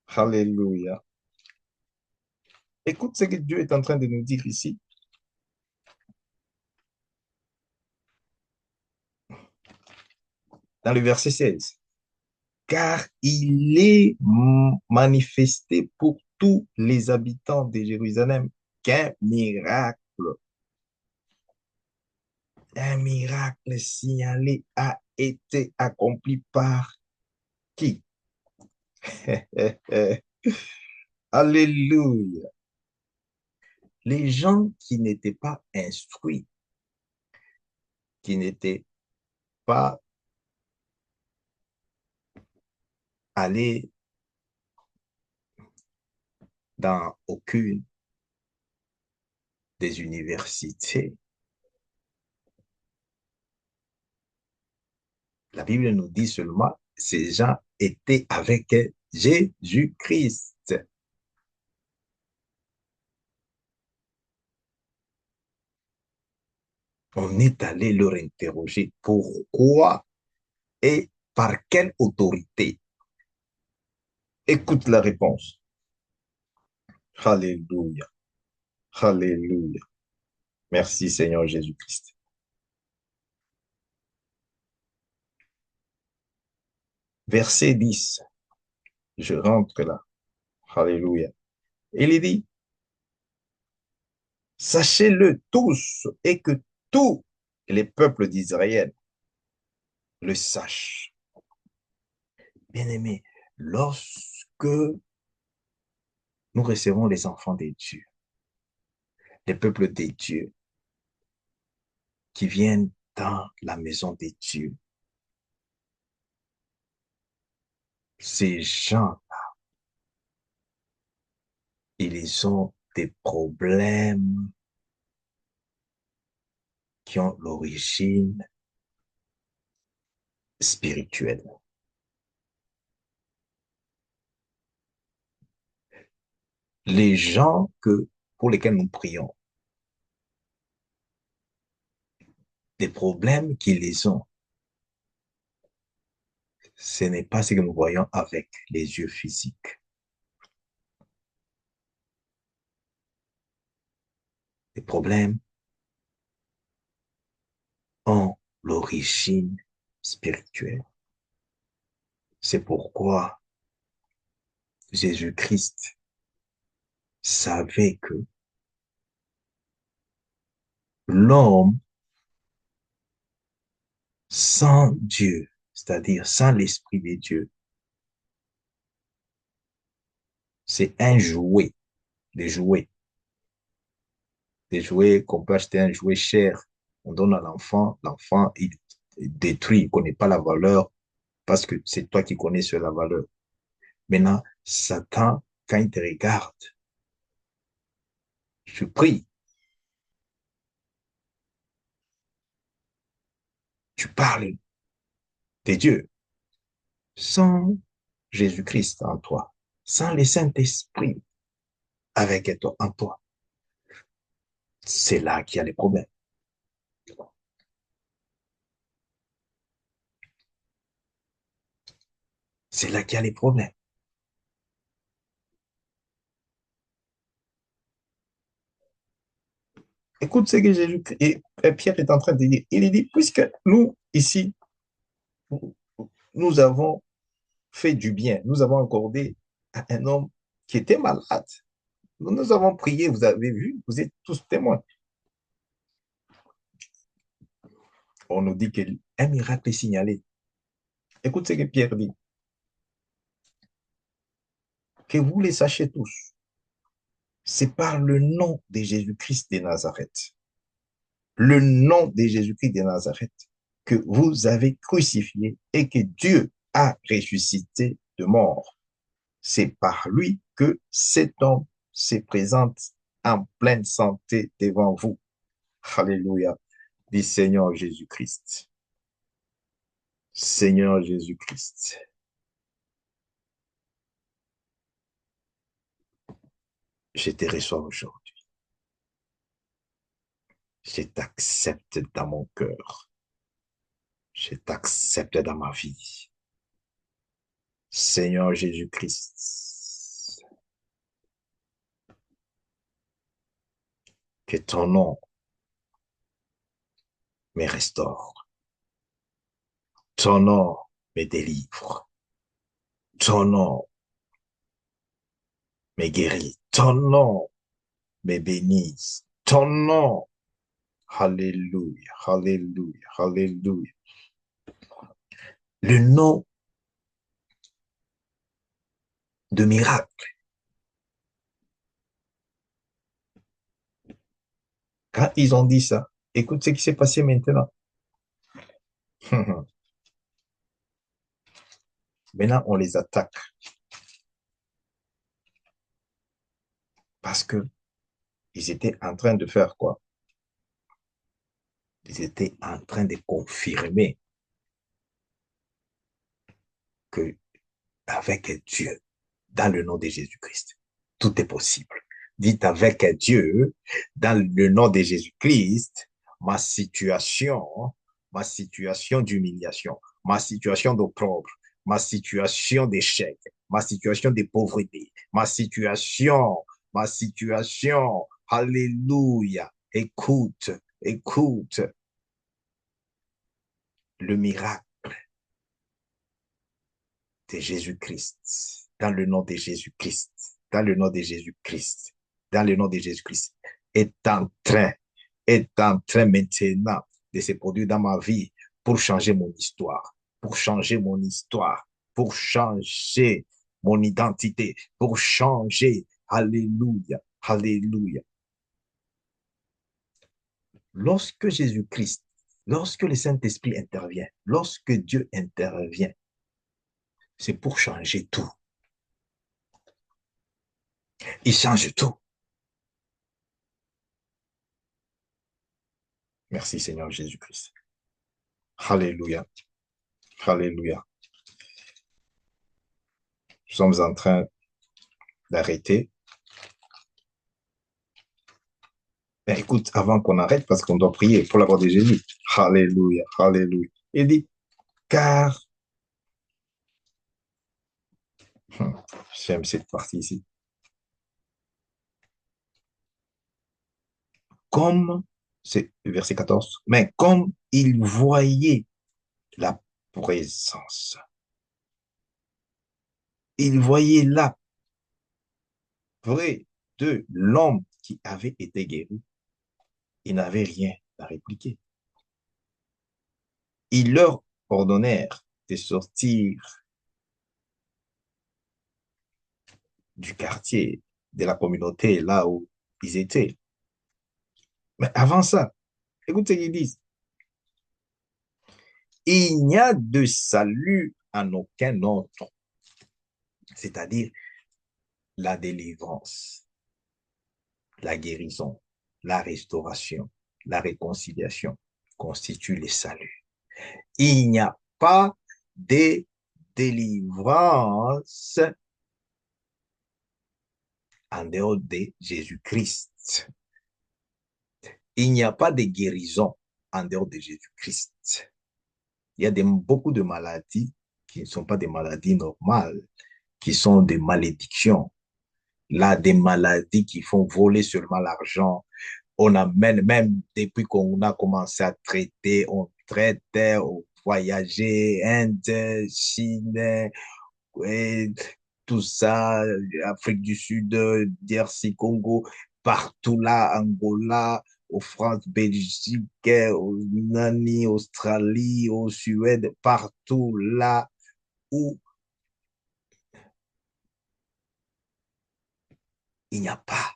Alléluia. Écoute ce que Dieu est en train de nous dire ici. Dans le verset 16. Car il est manifesté pour tous les habitants de Jérusalem qu'un miracle, un miracle signalé a été accompli par qui? Alléluia. Les gens qui n'étaient pas instruits, qui n'étaient pas allés dans aucune des universités. La Bible nous dit seulement, ces gens étaient avec Jésus-Christ. On est allé leur interroger pourquoi et par quelle autorité. Écoute la réponse. Alléluia. Alléluia. Merci Seigneur Jésus-Christ. Verset 10. Je rentre là. Alléluia. Il dit, sachez-le tous et que tous les peuples d'Israël le sachent. Bien-aimés, lorsque nous recevons les enfants des dieux, les peuples des dieux qui viennent dans la maison des dieux, ces gens, ils ont des problèmes qui ont l'origine spirituelle. Les gens pour lesquels nous prions, des problèmes qu'ils ont, ce n'est pas ce que nous voyons avec les yeux physiques. Les problèmes ont l'origine spirituelle. C'est pourquoi Jésus-Christ savait que l'homme sans Dieu, c'est-à-dire sans l'Esprit de Dieu, c'est un jouet, des jouets, des jouets qu'on peut acheter un jouet cher, on donne à l'enfant, l'enfant, il détruit, il ne connaît pas la valeur parce que c'est toi qui connais sur la valeur. Maintenant, Satan, quand il te regarde, tu pries, tu parles de Dieu sans Jésus-Christ en toi, sans le Saint-Esprit avec toi, en toi. C'est là qu'il y a les problèmes. C'est là qu'il y a les problèmes. Écoute ce que Jésus et Pierre est en train de dire. Il dit, puisque nous, ici, nous avons fait du bien, nous avons accordé à un homme qui était malade. Nous avons prié, vous avez vu, vous êtes tous témoins. On nous dit qu'un miracle est signalé. Écoute ce que Pierre dit. Que vous les sachiez tous. C'est par le nom de Jésus-Christ de Nazareth. Le nom de Jésus-Christ de Nazareth que vous avez crucifié et que Dieu a ressuscité de mort. C'est par lui que cet homme se présente en pleine santé devant vous. Alléluia. Dis Seigneur Jésus-Christ. Seigneur Jésus-Christ. Je te reçois aujourd'hui. Je t'accepte dans mon cœur. Je t'accepte dans ma vie. Seigneur Jésus-Christ, que ton nom me restaure. Ton nom me délivre. Ton nom me guérit. Ton nom me bénisse. Ton nom, Alléluia, Alléluia, Alléluia. Le nom de miracle. Quand ils ont dit ça, écoute ce qui s'est passé maintenant. Maintenant, on les attaque parce que Ils étaient en train de faire quoi? Ils étaient en train de confirmer que avec Dieu, dans le nom de Jésus-Christ, tout est possible. Dites avec Dieu, dans le nom de Jésus-Christ, ma situation, ma situation d'humiliation, ma situation d'opprobre, ma situation d'échec, ma situation de pauvreté, ma situation, alléluia. Écoute, écoute, le miracle de Jésus-Christ, dans le nom de Jésus-Christ, dans le nom de Jésus-Christ, dans le nom de Jésus-Christ, est en train, est en train maintenant de se produire dans ma vie pour changer mon histoire, pour changer mon histoire, pour changer mon identité, pour changer, alléluia, alléluia. Lorsque Jésus-Christ, lorsque le Saint-Esprit intervient, lorsque Dieu intervient, c'est pour changer tout. Il change tout. Merci Seigneur Jésus-Christ. Alléluia. Alléluia. Nous sommes en train d'arrêter. Mais écoute, avant qu'on arrête, parce qu'on doit prier pour la voix de Jésus. Alléluia. Alléluia. Il dit, car, j'aime cette partie ici, comme, c'est verset 14, mais comme il voyait la présence, il voyait la vraie de l'homme qui avait été guéri, il n'avait rien à répliquer. Ils leur ordonnèrent de sortir du quartier, de la communauté, là où ils étaient. Mais avant ça, écoute ce qu'ils disent. Il n'y a de salut en aucun autre, c'est-à-dire la délivrance, la guérison, la restauration, la réconciliation constituent le salut. Il n'y a pas de délivrance en dehors de Jésus-Christ. Il n'y a pas de guérison en dehors de Jésus-Christ. Il y a beaucoup de maladies qui ne sont pas des maladies normales, qui sont des malédictions. Là, des maladies qui font voler seulement l'argent. On amène, même depuis qu'on a commencé à traiter, on traite, on voyager, Inde, Chine, et tout ça, Afrique du Sud, DRC, Congo, partout là, Angola, aux France, Belgique, au Nani, Australie, au Suède, partout là où il n'y a pas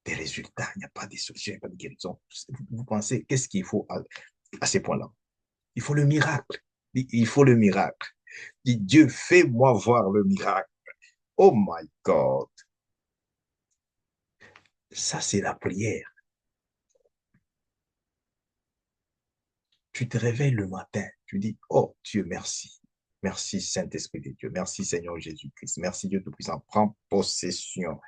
de résultats, il n'y a pas de solution, il n'y a pas de guérison. Vous pensez, qu'est-ce qu'il faut à ces points-là? Il faut le miracle. Il faut le miracle. Dieu, fais-moi voir le miracle. Oh my God. Ça, c'est la prière. Tu te réveilles le matin, tu dis, oh Dieu, merci. Merci Saint-Esprit de Dieu. Merci Seigneur Jésus-Christ. Merci Dieu Tout-Puissant. Prends possession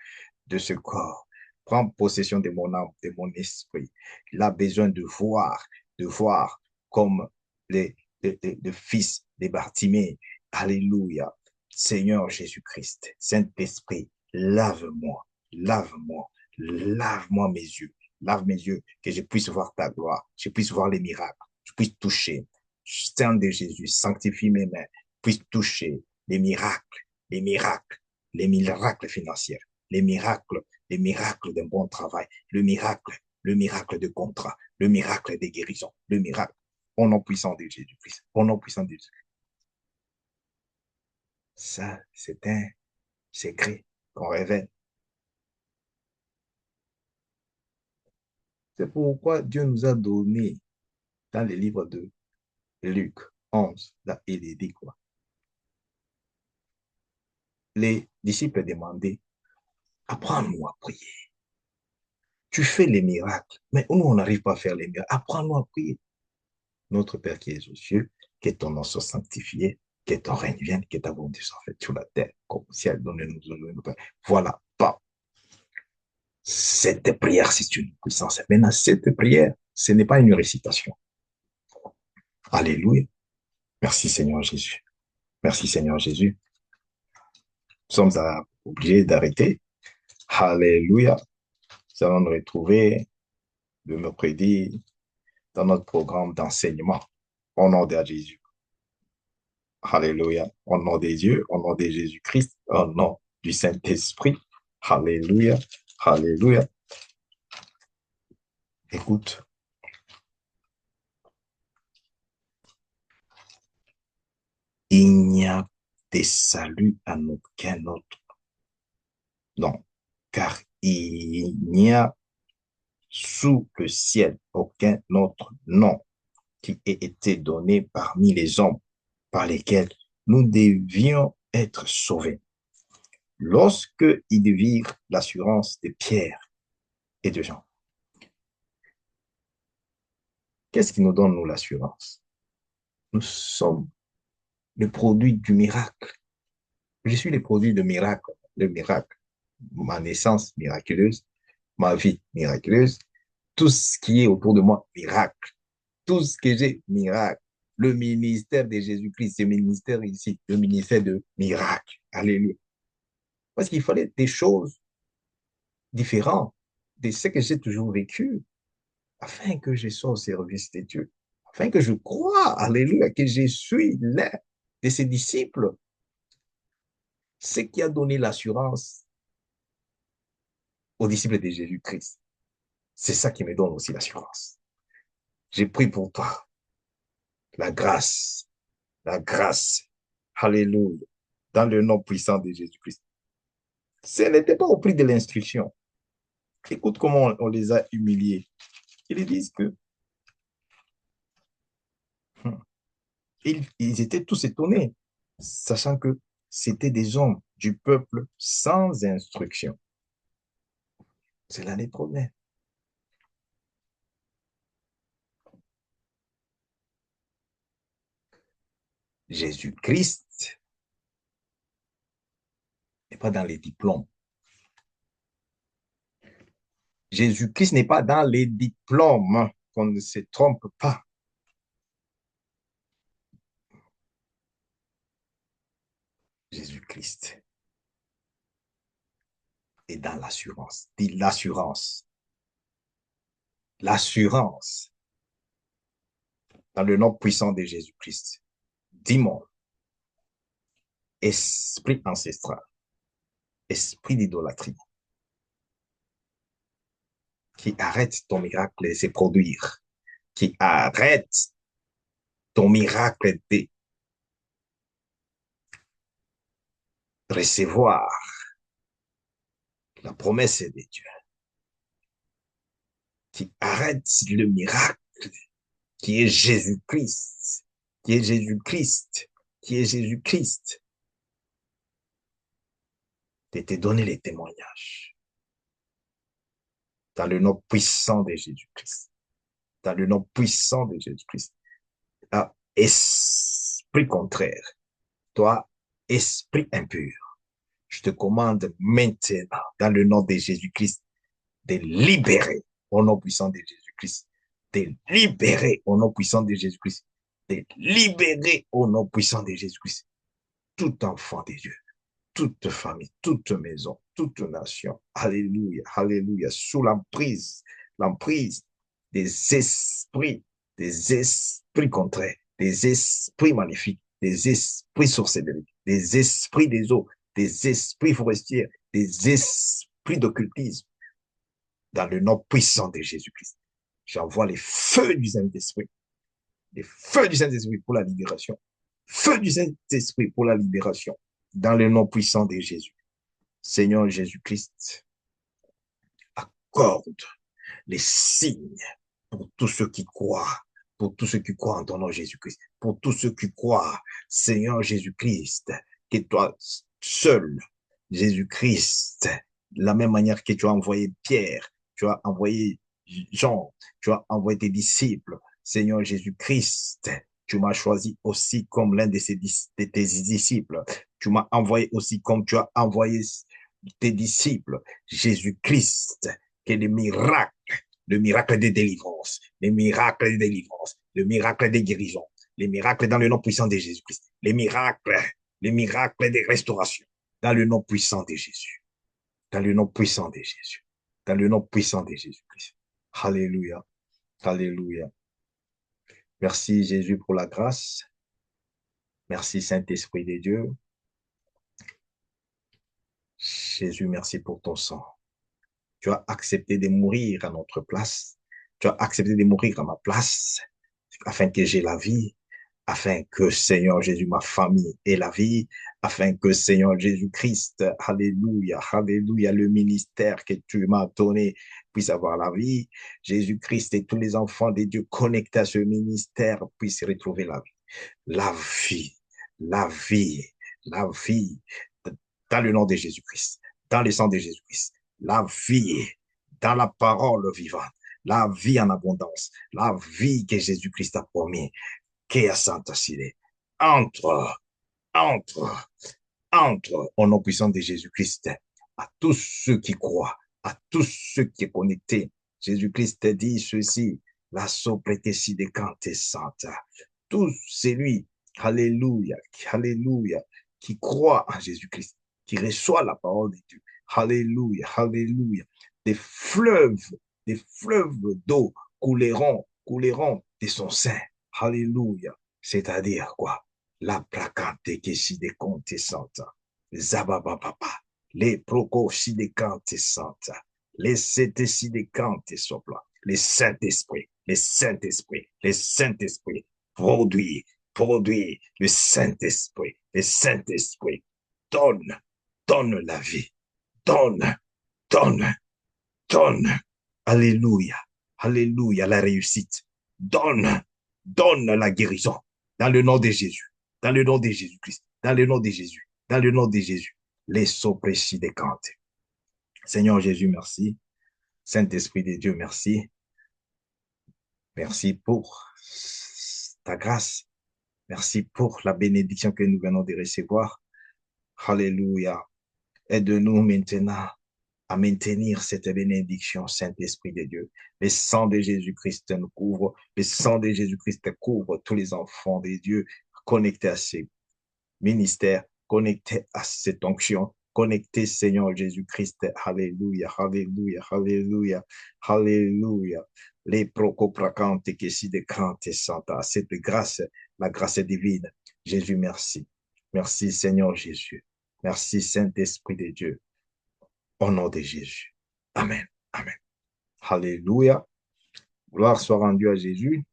de ce corps. Prends possession de mon âme, de mon esprit. Il a besoin de voir comme le fils de Bartimée. Alléluia. Seigneur Jésus-Christ, Saint-Esprit, lave-moi, lave-moi, lave-moi mes yeux. Lave mes yeux, que je puisse voir ta gloire, que je puisse voir les miracles, que je puisse toucher. Saint de Jésus, sanctifie mes mains, puisse toucher les miracles, les miracles, les miracles financiers, les miracles d'un bon travail, le miracle de contrat, le miracle des guérisons, le miracle. Au nom puissant de Jésus-Christ, au nom puissant de Jésus. Ça, c'est un secret qu'on révèle. C'est pourquoi Dieu nous a donné dans le livre de Luc 11, là, il est dit quoi? Les disciples demandaient, Apprends-nous à prier. Tu fais les miracles, mais nous, on n'arrive pas à faire les miracles. Apprends-nous à prier. Notre Père qui es aux cieux, que ton nom soit sanctifié, que ton règne vienne, que ta volonté soit faite sur la terre, comme au ciel. Donne-nous aujourd'hui notre pain. Voilà, pas. Cette prière, c'est une puissance. Maintenant, cette prière, ce n'est pas une récitation. Alléluia. Merci Seigneur Jésus. Merci Seigneur Jésus. Nous sommes obligés d'arrêter. Alléluia. Nous allons nous retrouver le mercredi dans notre programme d'enseignement. Au nom de Jésus. Alléluia. Au nom de Dieu, au nom de Jésus-Christ, au nom du Saint-Esprit. Alléluia. Alléluia. Écoute, il n'y a de salut à aucun autre. Non, car il n'y a sous le ciel aucun autre nom qui ait été donné parmi les hommes par lesquels nous devions être sauvés. Lorsque ils virent l'assurance de Pierre et de Jean, qu'est-ce qui nous donne, nous, l'assurance? Nous sommes le produit du miracle. Je suis le produit de miracle, le miracle. Ma naissance miraculeuse, ma vie miraculeuse, tout ce qui est autour de moi, miracle. Tout ce que j'ai, miracle. Le ministère de Jésus-Christ, ce ministère ici, le ministère de miracle. Alléluia. Parce qu'il fallait des choses différentes de ce que j'ai toujours vécu, afin que je sois au service de Dieu, afin que je croie, alléluia, que je suis l'un de ses disciples. Ce qui a donné l'assurance aux disciples de Jésus-Christ. C'est ça qui me donne aussi l'assurance. J'ai pris pour toi la grâce, alléluia, dans le nom puissant de Jésus-Christ. Ce n'était pas au prix de l'instruction. Écoute comment on les a humiliés. Ils disent que hmm, ils étaient tous étonnés, sachant que c'était des hommes du peuple sans instruction. C'est là les problèmes. Jésus-Christ n'est pas dans les diplômes. Jésus-Christ n'est pas dans les diplômes, qu'on ne se trompe pas. Jésus-Christ est dans l'assurance. Dis l'assurance. L'assurance dans le nom puissant de Jésus-Christ. Dis-moi, esprit ancestral, esprit d'idolâtrie, qui arrête ton miracle de se produire, qui arrête ton miracle de recevoir la promesse de Dieu, qui arrête le miracle qui est Jésus-Christ, qui est Jésus-Christ, qui est Jésus-Christ, de te donner les témoignages dans le nom puissant de Jésus-Christ, dans le nom puissant de Jésus-Christ. Ah, esprit contraire, toi, esprit impur, je te commande maintenant, dans le nom de Jésus-Christ, de libérer au nom puissant de Jésus-Christ, de libérer au nom puissant de Jésus-Christ, de libérer au nom puissant de Jésus-Christ tout enfant de Dieu, toute famille, toute maison, toute nation. Alléluia, alléluia, sous l'emprise des esprits contraires, des esprits magnifiques, des esprits sorcelleries, des esprits des eaux, des esprits forestiers, des esprits d'occultisme, dans le nom puissant de Jésus-Christ. J'envoie les feux du Saint-Esprit, les feux du Saint-Esprit pour la libération, feu du Saint-Esprit pour la libération, dans le nom puissant de Jésus. Seigneur Jésus-Christ, accorde les signes pour tous ceux qui croient, pour tous ceux qui croient en ton nom Jésus-Christ, pour tous ceux qui croient, Seigneur Jésus-Christ, que toi seul, Jésus-Christ, De la même manière que tu as envoyé Pierre, tu as envoyé Jean, tu as envoyé tes disciples, Seigneur Jésus-Christ, tu m'as choisi aussi comme l'un de tes disciples. Tu m'as envoyé aussi comme tu as envoyé tes disciples, Jésus-Christ, que le miracle de délivrance, les miracles de délivrance, le miracle de guérison, les miracles dans le nom puissant de Jésus-Christ, les miracles de restauration, dans le nom puissant de Jésus, dans le nom puissant de Jésus, dans le nom puissant de Jésus-Christ. Alléluia, alléluia. Merci Jésus pour la grâce. Merci Saint-Esprit de Dieu. Jésus, merci pour ton sang. Tu as accepté de mourir à notre place. Tu as accepté de mourir à ma place afin que j'ai la vie, afin que, Seigneur Jésus, ma famille ait la vie, afin que, Seigneur Jésus-Christ, alléluia, alléluia, le ministère que tu m'as donné puisse avoir la vie. Jésus-Christ et tous les enfants de Dieu connectés à ce ministère puissent retrouver la vie. La vie, la vie, la vie, dans le nom de Jésus-Christ, dans le sang de Jésus-Christ, la vie, dans la parole vivante, la vie en abondance, la vie que Jésus-Christ a promis, qui est Santa Sile. Entre, entre, entre au nom puissant de Jésus-Christ à tous ceux qui croient, à tous ceux qui sont connectés. Jésus-Christ dit ceci, la sobriété si décante santa. Tout celui, alléluia, alléluia, qui croit en Jésus-Christ, qui reçoit la parole de Dieu, alléluia, alléluia, des fleuves d'eau couleront de son sein, alléluia, c'est-à-dire quoi? La placante que si de compte santa, zabababa, les proco si de compte santa, les sete si de compte sopla, les Saint-Esprit, les Saint-Esprit, les Saint-Esprit, produit le Saint-Esprit, le Saint-Esprit, donne la vie, donne, donne, donne, alléluia, alléluia, la réussite, donne la guérison, dans le nom de Jésus, dans le nom de Jésus-Christ, dans le nom de Jésus, dans le nom de Jésus, les soprécis des cantes. Seigneur Jésus, merci. Saint-Esprit de Dieu, merci. Merci pour ta grâce. Merci pour la bénédiction que nous venons de recevoir. Alléluia. Aide-nous maintenant à maintenir cette bénédiction, Saint-Esprit de Dieu. Le sang de Jésus-Christ nous couvre. Le sang de Jésus-Christ couvre tous les enfants de Dieu connectés à ces ministères, connectés à cette onction, connectés, Seigneur Jésus-Christ. Alléluia, alléluia, alléluia, alléluia. Les procopracantes que si de crante santa, cette grâce, la grâce divine. Jésus, merci. Merci, Seigneur Jésus. Merci, Saint-Esprit de Dieu. Au nom de Jésus. Amen. Amen. Alléluia. Gloire soit rendue à Jésus.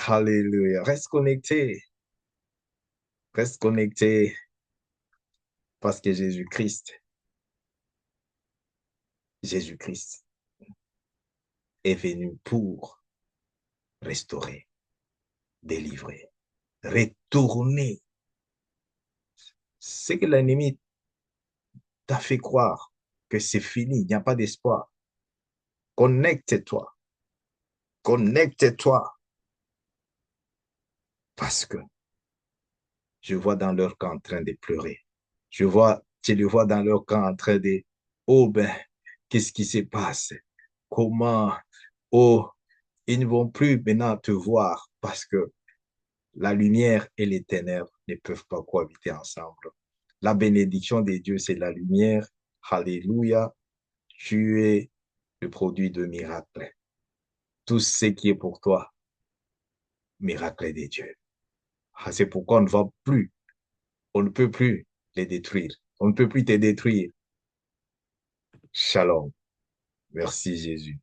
Alléluia. Reste connecté. Reste connecté parce que Jésus-Christ est venu pour restaurer, délivrer, retourner. Ce que l'ennemi t'a fait croire que c'est fini, il n'y a pas d'espoir. Connecte-toi. Connecte-toi. Parce que je vois dans leur camp en train de pleurer. Je le vois dans leur camp en train de, oh ben, qu'est-ce qui se passe? Comment? Oh, ils ne vont plus maintenant te voir parce que la lumière et les ténèbres ne peuvent pas cohabiter ensemble. La bénédiction de Dieu, c'est la lumière. Alléluia. Tu es le produit de miracles. Tout ce qui est pour toi, miracle de Dieu. C'est pourquoi on ne peut plus les détruire. On ne peut plus te détruire. Shalom. Merci Jésus.